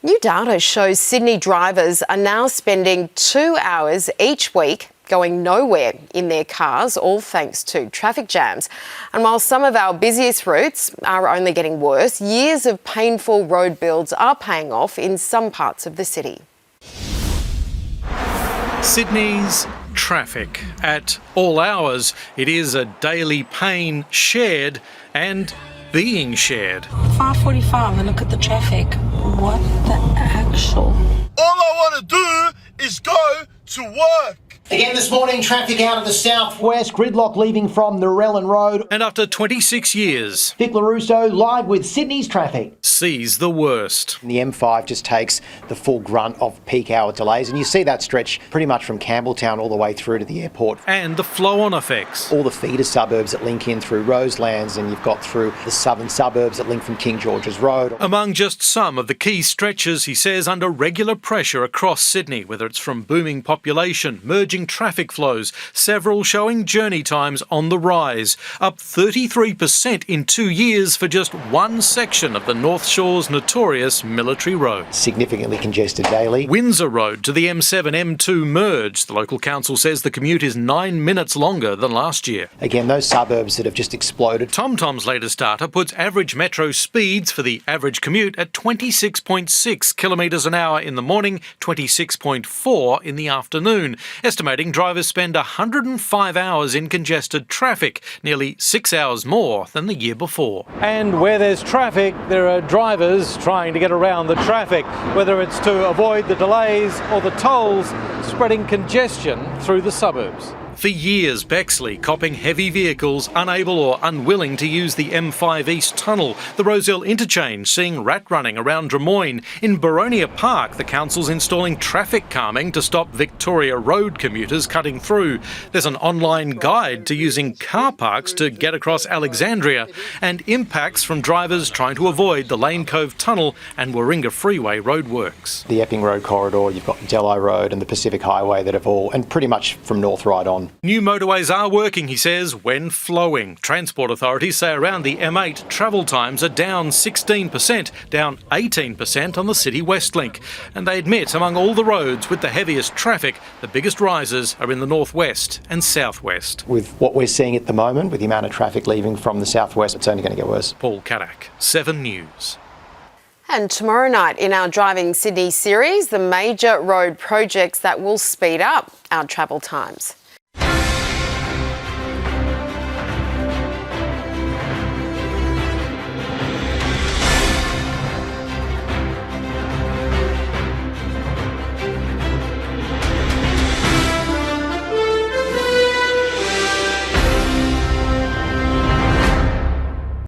New data shows Sydney drivers are now spending 2 hours each week going nowhere in their cars, all thanks to traffic jams. And while some of our busiest routes are only getting worse, years of painful road builds are paying off in some parts of the city. Sydney's traffic at all hours. It is a daily pain shared and being shared. 5:45 and look at the traffic. What the actual? All I want to do is go to work. Again this morning, traffic out of the southwest, gridlock leaving from Narellan Road. And after 26 years, Vic LaRusso live with Sydney's traffic. sees the worst. The M5 just takes the full grunt of peak hour delays, and you see that stretch pretty much from Campbelltown all the way through to the airport. And the flow-on effects. All the feeder suburbs that link in through Roselands, and you've got through the southern suburbs that link from King George's Road. Among just some of the key stretches, he says, under regular pressure across Sydney, whether it's from booming population, merging traffic flows, several showing journey times on the rise, up 33% in 2 years for just one section of the North Shore's notorious Military Road. Significantly congested daily. Windsor Road to the M7-M2 merge. The local council says the commute is 9 minutes longer than last year. Again, those suburbs that have just exploded. TomTom's latest data puts average metro speeds for the average commute at 26.6 kilometres an hour in the morning, 26.4 in the afternoon, estimating drivers spend 105 hours in congested traffic, nearly 6 hours more than the year before. And where there's traffic, there are drivers trying to get around the traffic, whether it's to avoid the delays or the tolls, spreading congestion through the suburbs. For years, Bexley copping heavy vehicles unable or unwilling to use the M5 East tunnel. The Rozelle interchange seeing rat running around Drummoyne. In Boronia Park, the council's installing traffic calming to stop Victoria Road commuters cutting through. There's an online guide to using car parks to get across Alexandria, and impacts from drivers trying to avoid the Lane Cove Tunnel and Warringah Freeway roadworks. The Epping Road corridor, you've got Delhi Road and the Pacific Highway that have all, and pretty much from north right on. New motorways are working, he says, when flowing. Transport authorities say around the M8 travel times are down 16%, down 18% on the City West Link. And they admit among all the roads with the heaviest traffic, the biggest rises are in the northwest and southwest. With what we're seeing at the moment, with the amount of traffic leaving from the southwest, it's only going to get worse. Paul Caddick, 7 News. And tomorrow night in our Driving Sydney series, the major road projects that will speed up our travel times.